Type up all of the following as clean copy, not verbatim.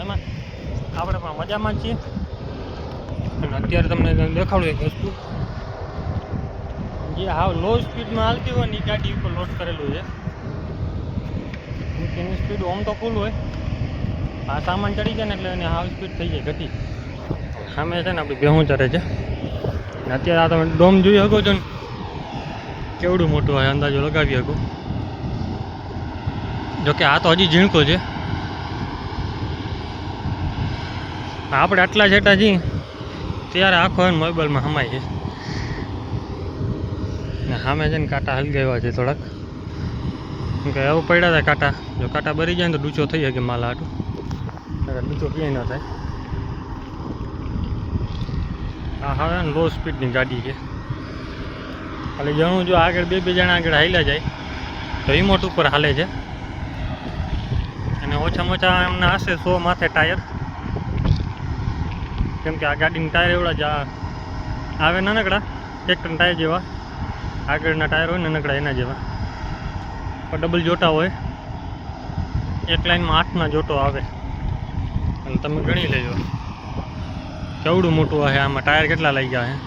એમાં આપણે પણ મજામાં જ છીએ. અને અત્યારે તમને દેખાડું એક વસ્તુ જે હાવ લો સ્પીડમાં હાલતી હોય ને એ ગાડી ઉપર લોડ કરેલું છે. એની સ્પીડ ઓમ તો ફૂલ હોય, આ સામાન ચડી જાય ને એટલે એની હાવ સ્પીડ થઈ જાય ઘટી. સામે છે ને આપણી ભેહું ચરે છે. અને અત્યારે આ તમે ડોમ જોઈ શકો છો ને કેવડું મોટું હોય, અંદાજો લગાવી શકો. જોકે આ તો હજી ઝીણકો છે. આપણે આટલા છેટા છીએ ત્યારે આખો મોબાઈલમાં હમાય છે. ને સામે છે ને કાંટા હલગાવ્યા છે થોડાક, કેમ કે એવું પડ્યા હતા કાંટા. જો કાંટા ભરી જાય ને તો ડૂચો થઈ જાય કે માલ હાટું, ડૂચો ક્યાંય ન થાય. હા હવે ને લો સ્પીડની ગાડી છે. ખાલી જણું જો આગળ બે જણા આગળ હાલ્યા જાય તો રિમોટ ઉપર હાલે છે. અને ઓછામાં ઓછા એમના હશે 100 માથે ટાયર, કેમ કે આ ગાડીના ટાયર એવડા જ આવે નાનકડા, ટ્રેક્ટરના ટાયર જેવા. આગળના ટાયર હોય નાનકડા એના જેવા, પણ ડબલ જોટા હોય. એક લાઈનમાં 8ના જોટો આવે. અને તમે ગણી લેજો કેવડું મોટું હશે. આમાં ટાયર કેટલા લઈ ગયા છે.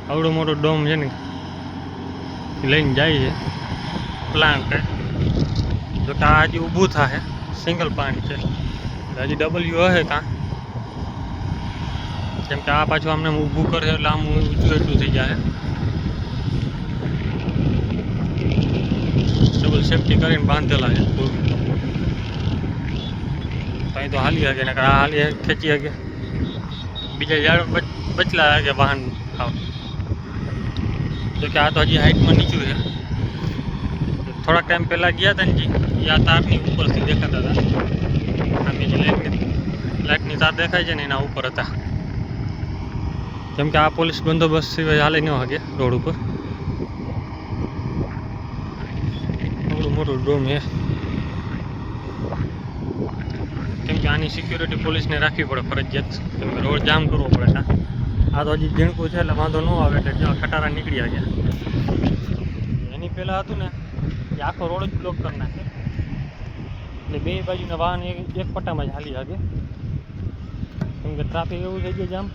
આવડું મોટું ડોમ છે ને લઈને જાય છે પ્લાન્ટ. જો કે આ હજી ઊભું થાય, સિંગલ પ્લાન્ટ છે, હજી ડબલ્યુ હશે કાં, કેમ કે આ પાછું આમને ઊભું કરે એટલે આમ ઊંચું એટલું થઈ જાય. ડબલ સેફ્ટી કરીને બાંધેલા છે. અહીં તો હાલી શકે ને આ હાલી ખેંચી શકે, બીજા ઝાડ બચલા લાગે વાહન આવ. જોકે આ તો હજી હાઇટમાં નીચું છે. થોડાક ટાઈમ પહેલાં ગયા હતા ને જી, એ આ તારની ઉપરથી દેખાતા હતા. આમ જે લાઇટની તાર દેખાય છે ને એના ઉપર હતા. કેમ કે આ પોલીસ બંદોબસ્ત સિવાય હાલે ન શકે રોડ ઉપર. થોડું મોટું ડોમ છે, કેમ કે આની સિક્યોરિટી પોલીસને રાખવી પડે ફરજિયાત, કેમ કે રોડ જામ કરવો પડે. આ તો હજી ઝીણકું છે એટલે વાંધો ન આવે, એટલે જ્યાં ખટારા નીકળી ગયા. એની પહેલાં હતું ને એ આખો રોડ જ બ્લોક કરી નાખે, એટલે બે બાજુના વાહન એક પટ્ટામાં જ હાલી શકે. કેમ કે ટ્રાફિક એવું થઈ ગયું જામ.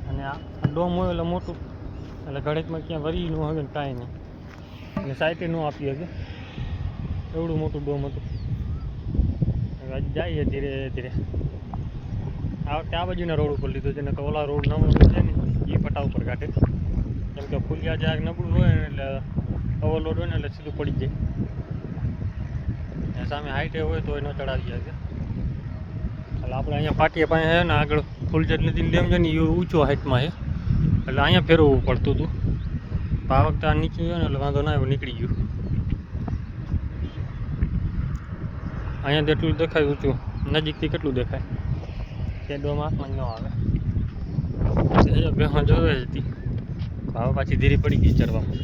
અને આ ડોમ હોય એટલે મોટું, એટલે ઘડીકમાં ક્યાં વરી ન હોય ને કાંઈ નહીં, એટલે સાઈટે ન આપી શકે. એવડું મોટું ડોમ હતું. હજી જાય ધીરે ધીરે. આ વખતે આ બાજુના રોડ ઉપર લીધું છે ને, તો ઓલા રોડ નવો રોડ છે ને એ પટ્ટા ઉપર કાઢે. કેમ કે ફૂલિયા જ્યાં નબળું હોય ને એટલે ઓવરલોડ હોય ને એટલે સીધું પડી જાય. સામે હાઈટે હોય તો એનો ચડાવી જાય છે. એટલે આપણે અહીંયા પાટીએ પાસે છે ને આગળ ફૂલજત નદી ડેમ છે ને એ ઊંચો હાઈટમાં છે, એટલે અહીંયા ફેરવવું પડતું હતું. આ વખતે આ નીચું છે ને એટલે વાંધો ના આવ્યો, નીકળી ગયું. અહીંયા તો એટલું દેખાય ઊંચું, નજીકથી કેટલું દેખાય કે ડોમ આંખમાં ન આવે. ભેહો જોવે હતી, હવે પાછી ધીરી પડી ગઈ ચરવામાં.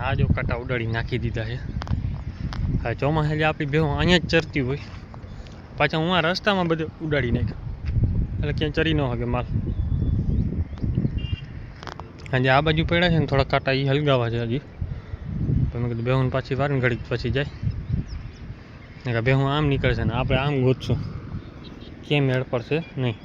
આ જો કાંટા ઉડાડી નાખી દીધા છે. હા ચોમાસે આપણી ભેહો અહીંયા જ ચરતી હોય, પાછા હું આ રસ્તામાં બધે ઉડાડી નાખ્યો, એટલે ક્યાંય ચરી ન શકે માલ. આજે આ બાજુ પડ્યા છે ને થોડા કાંટા એ હલગાવા છે હજી. તો મેં કીધું ભેહું પાછી વાર ઘડીક પછી જાય ને, કે ભેહું આમ નીકળશે ને આપણે આમ ગોતશું, કેમ મેળ પડશે નહીં.